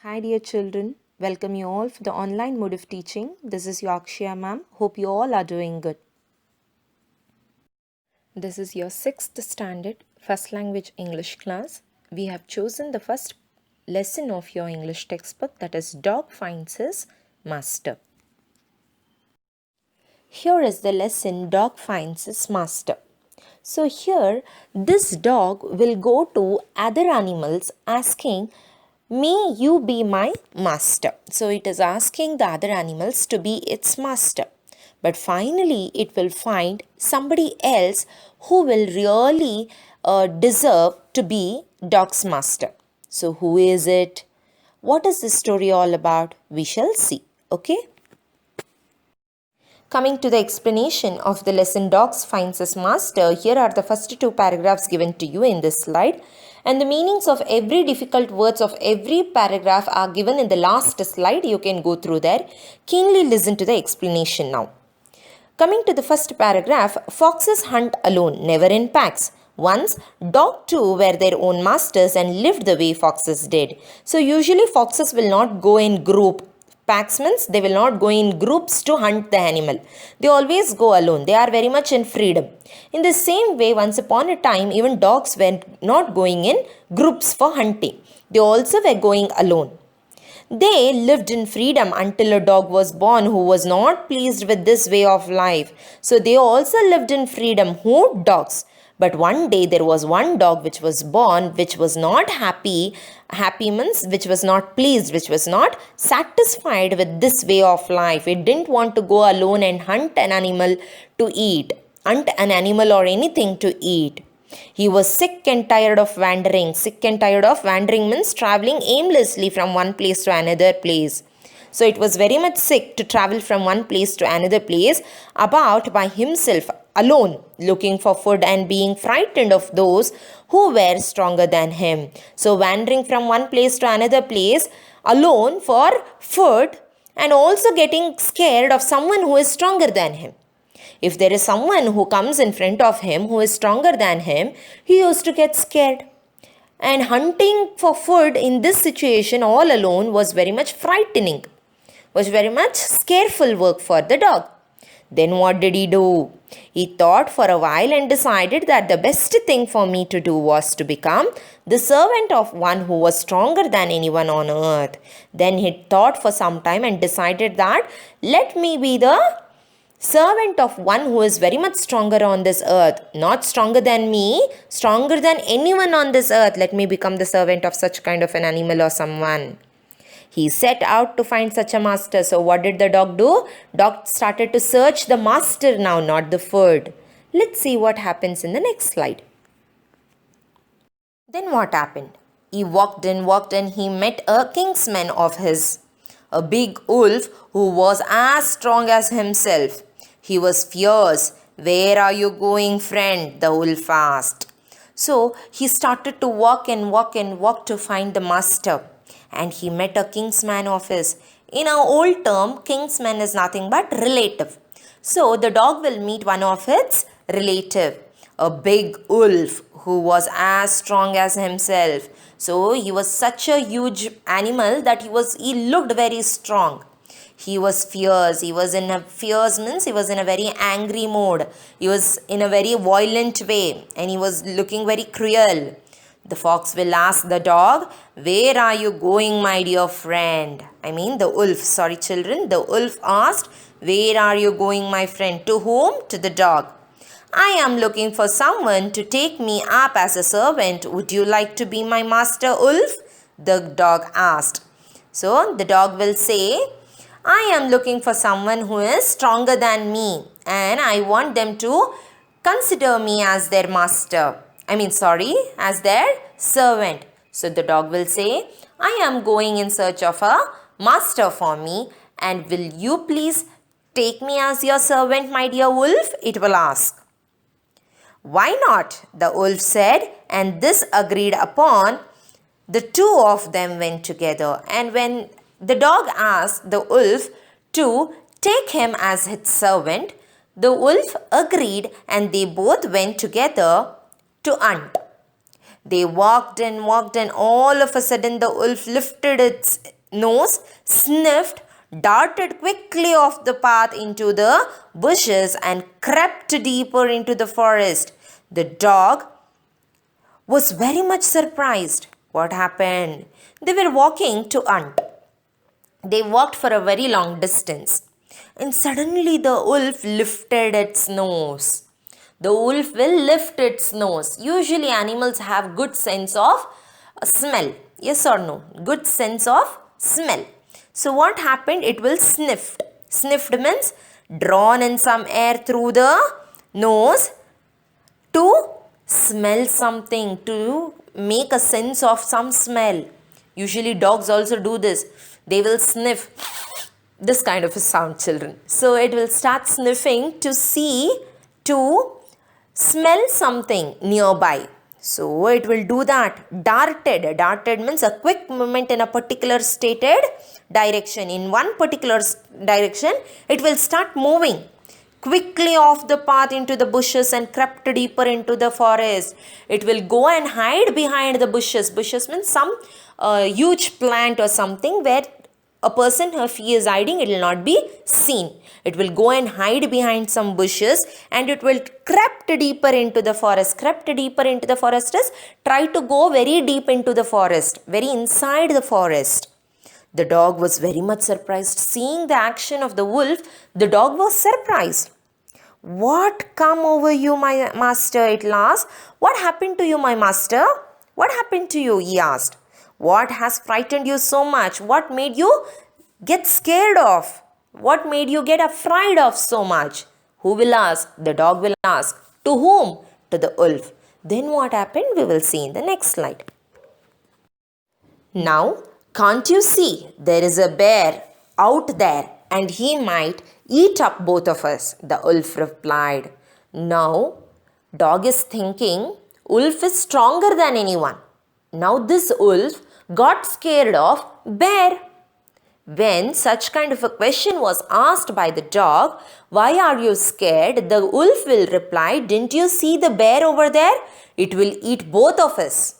Hi dear children, welcome you all for the online mode of teaching. This is your Akshaya ma'am. Hope you all are doing good. This is your 6th standard first language English class. We have chosen the first lesson of your English textbook, that is Dog Finds His Master. Here is the lesson Dog Finds His Master. So here this dog will go to other animals asking, may you be my master. So it is asking the other animals to be its master. But finally it will find somebody else who will really deserve to be dog's master. So who is it? What is this story all about? We shall see. Okay? Coming to the explanation of the lesson Dogs Finds His Master, here are the first two paragraphs given to you in this slide. And the meanings of every difficult words of every paragraph are given in the last slide. You can go through there. Keenly listen to the explanation now. Coming to the first paragraph, foxes hunt alone, never in packs. Once, dogs too were their own masters and lived the way foxes did. So usually foxes will not go in group. Packs means they will not go in groups to hunt the animal. They always go alone. They are very much in freedom. In the same way, once upon a time, even dogs were not going in groups for hunting. They also were going alone. They lived in freedom until a dog was born who was not pleased with this way of life. So they also lived in freedom. Who? Dogs. But one day there was one dog which was born, which was not happy. Happy means which was not pleased, which was not satisfied with this way of life. It didn't want to go alone and hunt an animal to eat. Hunt an animal or anything to eat. He was sick and tired of wandering. Sick and tired of wandering means traveling aimlessly from one place to another place. So it was very much sick to travel from one place to another place about by himself, alone, looking for food and being frightened of those who were stronger than him. So wandering from one place to another place alone for food and also getting scared of someone who is stronger than him. If there is someone who comes in front of him who is stronger than him, he used to get scared. And hunting for food in this situation all alone was very much frightening, was very much scareful work for the dog. Then what did he do? He thought for a while and decided that the best thing for me to do was to become the servant of one who was stronger than anyone on earth. Then he thought for some time and decided that let me be the servant of one who is very much stronger on this earth. Not stronger than me, stronger than anyone on this earth. Let me become the servant of such kind of an animal or someone. He set out to find such a master. So what did the dog do? Dog started to search the master now, not the food. Let's see what happens in the next slide. Then what happened? He walked and he met a kinsman of his, a big wolf who was as strong as himself. He was fierce. Where are you going, friend? The wolf asked. So he started to walk to find the master. And he met a kinsman of his. In our old term, kinsman is nothing but relative. So the dog will meet one of its relative, a big wolf who was as strong as himself. So he was such a huge animal that he looked very strong. He was fierce. He was in a fierce means he was in a very angry mode. He was in a very violent way and he was looking very cruel. The fox will ask the dog, where are you going, my dear friend? The wolf. Sorry, children. The wolf asked, where are you going, my friend? To whom? To the dog. I am looking for someone to take me up as a servant. Would you like to be my master, wolf? The dog asked. So the dog will say, I am looking for someone who is stronger than me and I want them to consider me as their master. As their servant. So the dog will say, I am going in search of a master for me and will you please take me as your servant, my dear wolf? It will ask. Why not? The wolf said, and this agreed upon. The two of them went together, and when the dog asked the wolf to take him as his servant, the wolf agreed and they both went together to hunt. They walked and all of a sudden the wolf lifted its nose, sniffed, darted quickly off the path into the bushes and crept deeper into the forest. The dog was very much surprised. What happened? They were walking to hunt. They walked for a very long distance. And suddenly the wolf lifted its nose. The wolf will lift its nose. Usually animals have good sense of smell. Yes or no? Good sense of smell. So what happened? It will sniff. Sniffed means drawn in some air through the nose to smell something, to make a sense of some smell. Usually dogs also do this. They will sniff this kind of a sound, children. So it will start sniffing to see, to smell something nearby. So it will do that. Darted. Darted means a quick movement in a particular stated direction. In one particular direction, it will start moving quickly off the path into the bushes and crept deeper into the forest. It will go and hide behind the bushes. Bushes means some huge plant or something where a person, if he is hiding, it will not be seen. It will go and hide behind some bushes and it will crept deeper into the forest. Crept deeper into the forest is try to go very deep into the forest, very inside the forest. The dog was very much surprised. Seeing the action of the wolf, the dog was surprised. What come over you, my master? It asked. What happened to you, my master? What happened to you? He asked. What has frightened you so much? What made you get scared of? What made you get afraid of so much? Who will ask? The dog will ask. To whom? To the wolf. Then what happened? We will see in the next slide. Now, can't you see? There is a bear out there and he might eat up both of us, the wolf replied. Now, dog is thinking wolf is stronger than anyone. Now this wolf got scared of bear. When such kind of a question was asked by the dog, why are you scared? The wolf will reply, didn't you see the bear over there? It will eat both of us.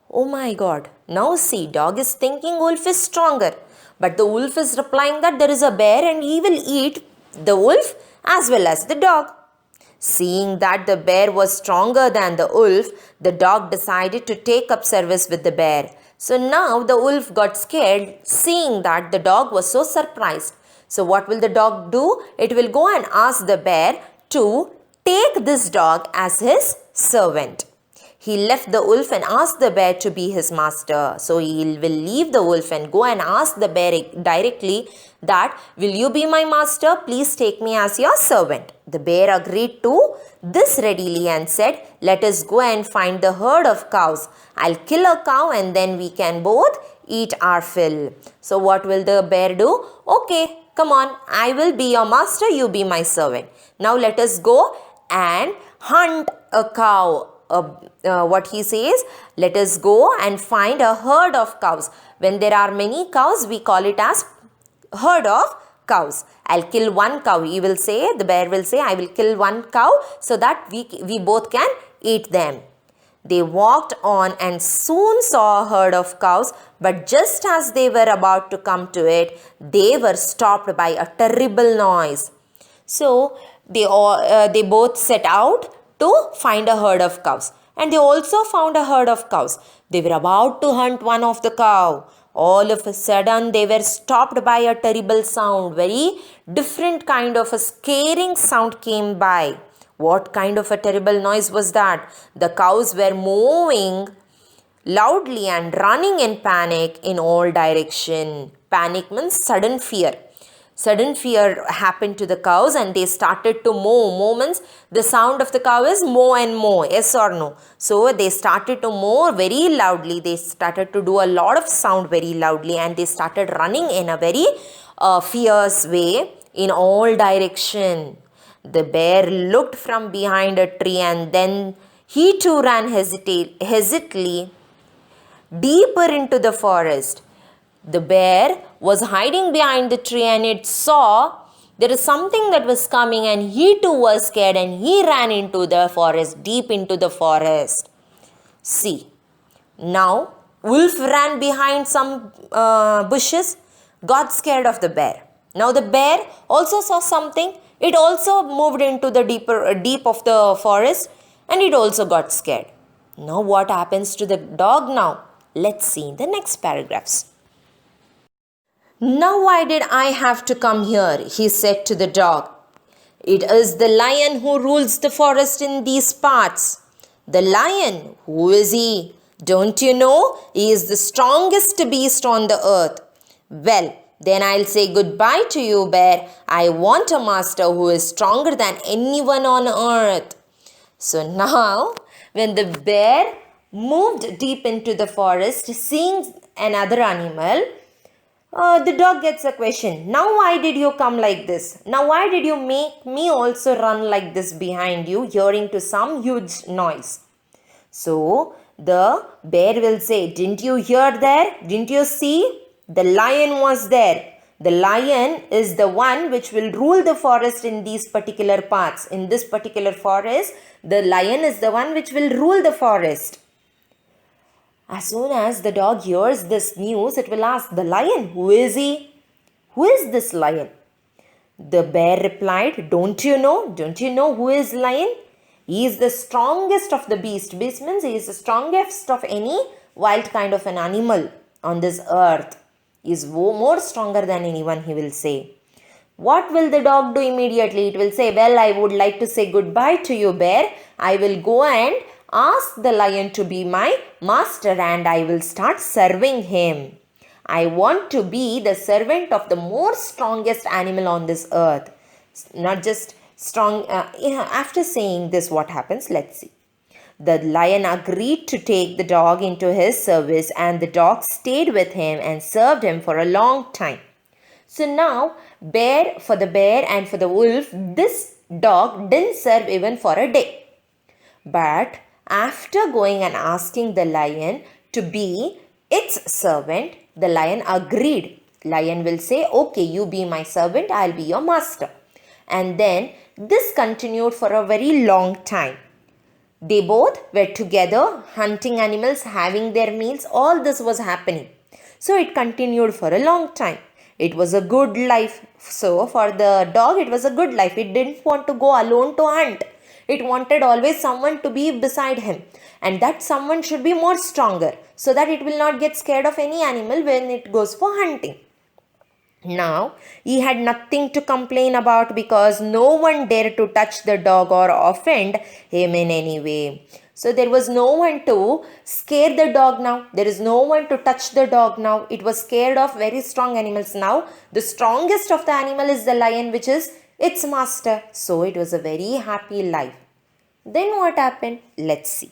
Oh my God. Now see, dog is thinking wolf is stronger. But the wolf is replying that there is a bear and he will eat the wolf as well as the dog. Seeing that the bear was stronger than the wolf, the dog decided to take up service with the bear. So now the wolf got scared seeing that the dog was so surprised. So what will the dog do? It will go and ask the bear to take this dog as his servant. He left the wolf and asked the bear to be his master. So he will leave the wolf and go and ask the bear directly that, will you be my master? Please take me as your servant. The bear agreed to this readily and said, let us go and find the herd of cows. I'll kill a cow and then we can both eat our fill. So what will the bear do? Okay, come on, I will be your master, you be my servant. Now let us go and hunt a cow. What he says, let us go and find a herd of cows. When there are many cows, we call it as herd of cows. I'll kill one cow. He will say, the bear will say, I will kill one cow so that we both can eat them. They walked on and soon saw a herd of cows, but just as they were about to come to it, they were stopped by a terrible noise. So they both set out to find a herd of cows. And they also found a herd of cows. They were about to hunt one of the cow. All of a sudden, they were stopped by a terrible sound. Very different kind of a scaring sound came by. What kind of a terrible noise was that? The cows were moving loudly and running in panic in all direction. Panic means sudden fear. Sudden fear happened to the cows and they started to moo. Moo means the sound of the cow is moo and moo, yes or no. So they started to moo very loudly. They started to do a lot of sound very loudly and they started running in a very fierce way in all direction. The bear looked from behind a tree and then he too ran hesitantly deeper into the forest. The bear was hiding behind the tree and it saw there is something that was coming and he too was scared and he ran into the forest, deep into the forest. See, now wolf ran behind some bushes, got scared of the bear. Now the bear also saw something. It also moved into the deep of the forest, and it also got scared. Now what happens to the dog now? Let's see in the next paragraphs. Now why did I have to come here? He said to the dog. It is the lion who rules the forest in these parts. The lion, who is he? Don't you know? He is the strongest beast on the earth. Well, then I'll say goodbye to you, bear. I want a master who is stronger than anyone on earth. So now, when the bear moved deep into the forest, seeing another animal, the dog gets a question. Now why did you come like this? Now why did you make me also run like this behind you, hearing to some huge noise? So the bear will say, didn't you hear there? Didn't you see? The lion was there. The lion is the one which will rule the forest in these particular parts. In this particular forest, the lion is the one which will rule the forest. As soon as the dog hears this news, it will ask, the lion, who is he? Who is this lion? The bear replied, don't you know? Don't you know who is lion? He is the strongest of the beast. Beast means he is the strongest of any wild kind of an animal on this earth. He is more stronger than anyone, he will say. What will the dog do immediately? It will say, well, I would like to say goodbye to you, bear. I will go and ask the lion to be my master and I will start serving him. I want to be the servant of the most strongest animal on this earth. Not just strong. After saying this, what happens? Let's see. The lion agreed to take the dog into his service and the dog stayed with him and served him for a long time. So now, for the bear and for the wolf, this dog didn't serve even for a day. But after going and asking the lion to be its servant, the lion agreed. Lion will say, okay, you be my servant, I'll be your master. And then this continued for a very long time. They both were together, hunting animals, having their meals. All this was happening. So it continued for a long time. It was a good life. So for the dog, it was a good life. It didn't want to go alone to hunt. It wanted always someone to be beside him. And that someone should be more stronger so that it will not get scared of any animal when it goes for hunting. Now, he had nothing to complain about because no one dared to touch the dog or offend him in any way. So there was no one to scare the dog now. There is no one to touch the dog now. It was scared of very strong animals now. The strongest of the animal is the lion, which is its master. So it was a very happy life. Then what happened? Let's see.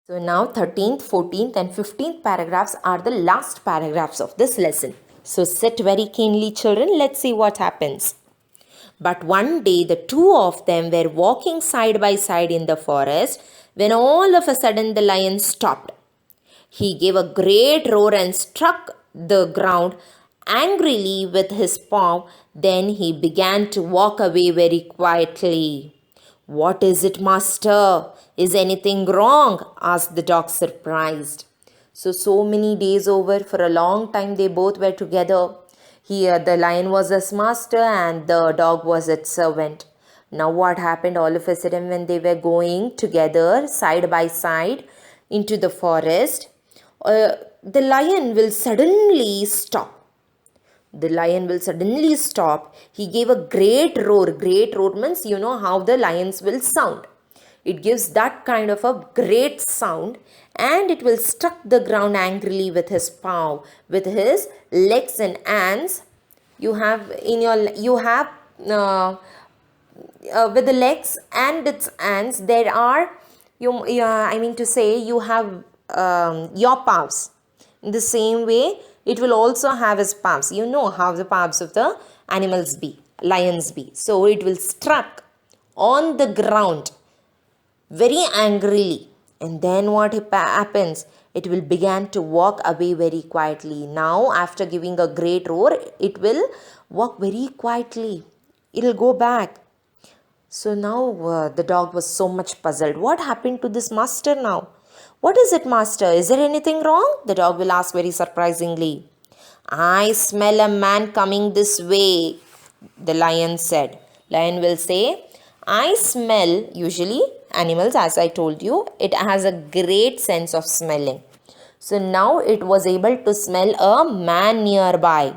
So now 13th, 14th and 15th paragraphs are the last paragraphs of this lesson. So sit very keenly, children. Let's see what happens. But one day the two of them were walking side by side in the forest when all of a sudden the lion stopped. He gave a great roar and struck the ground angrily with his paw. Then he began to walk away very quietly. What is it, master? Is anything wrong? Asked the dog, surprised. So many days over, for a long time they both were together. Here the lion was his master and the dog was its servant. Now what happened all of a sudden when they were going together side by side into the forest, the lion will suddenly stop. The lion will suddenly stop. He gave a great roar. Great roar means you know how the lions will sound. It gives that kind of a great sound and it will struck the ground angrily with his paw, with his legs and hands. With the legs and its hands there are you have your paws. In the same way it will also have his paws. You know how the paws of the animals be, lions be. So it will struck on the ground very angrily, and then what happens? It will begin to walk away very quietly. Now after giving a great roar, it will walk very quietly. It will go back. So now the dog was so much puzzled. What happened to this master now? What is it, master? Is there anything wrong? The dog will ask very surprisingly. I smell a man coming this way, the lion said. Lion will say, I smell, usually animals, as I told you, it has a great sense of smelling. So now it was able to smell a man nearby.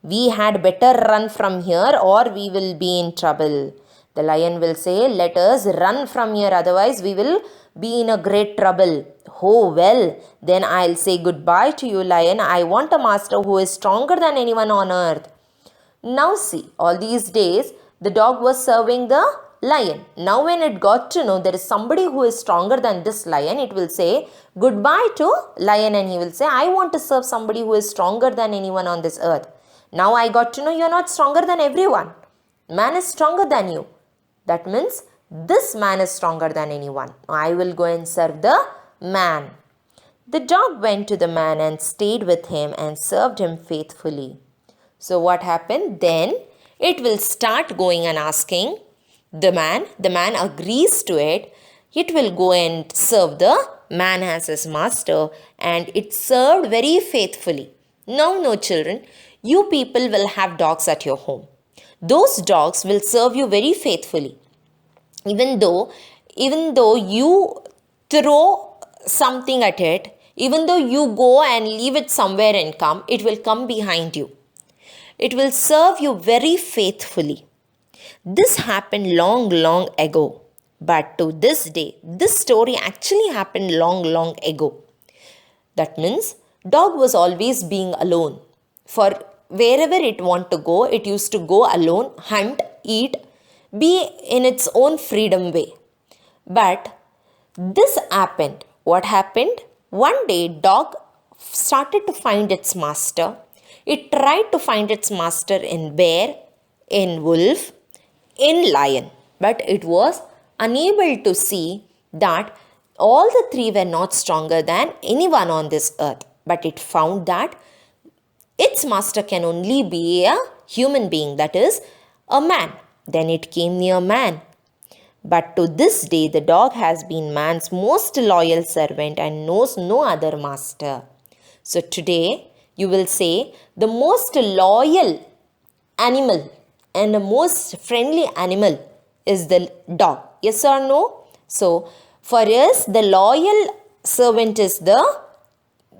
We had better run from here or we will be in trouble. The lion will say, let us run from here, otherwise we will be in a great trouble. Oh well, then I'll say goodbye to you, lion. I want a master who is stronger than anyone on earth. Now see, all these days the dog was serving the lion. Now when it got to know there is somebody who is stronger than this lion, it will say goodbye to lion and he will say, I want to serve somebody who is stronger than anyone on this earth. Now I got to know you are not stronger than everyone. Man is stronger than you. That means this man is stronger than anyone. I will go and serve the man. The dog went to the man and stayed with him and served him faithfully. So what happened? Then it will start going and asking the man. The man agrees to it. It will go and serve the man as his master, and it served very faithfully. Now, no children, you people will have dogs at your home. Those dogs will serve you very faithfully. Even though you throw something at it, even though you go and leave it somewhere and come, it will come behind you. It will serve you very faithfully. This happened long, long ago. But to this day, this story actually happened long, long ago. That means dog was always being alone. For wherever it want to go, it used to go alone, hunt, eat, be in its own freedom way. But this happened. What happened? One day, dog started to find its master. It tried to find its master in bear, in wolf, in lion. But it was unable to see that all the three were not stronger than anyone on this earth. But it found that its master can only be a human being, that is, a man. Then it came near man. But to this day, the dog has been man's most loyal servant and knows no other master. So today, you will say the most loyal animal and the most friendly animal is the dog. Yes or no? So, for us, the loyal servant is the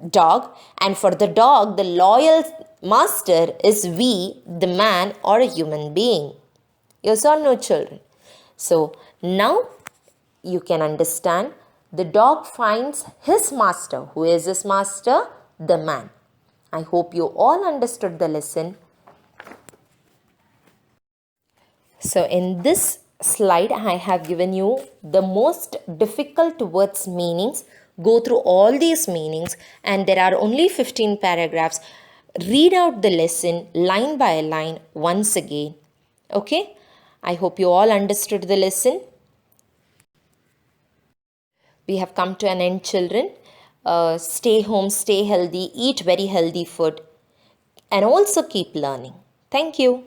dog, and for the dog, the loyal master is we, the man or a human being. Yes or no, children? So, now you can understand the dog finds his master. Who is his master? The man. I hope you all understood the lesson. So in this slide, I have given you the most difficult words meanings. Go through all these meanings, and there are only 15 paragraphs. Read out the lesson line by line once again. Okay? I hope you all understood the lesson. We have come to an end, children. Stay home, stay healthy, eat very healthy food, and also keep learning. Thank you.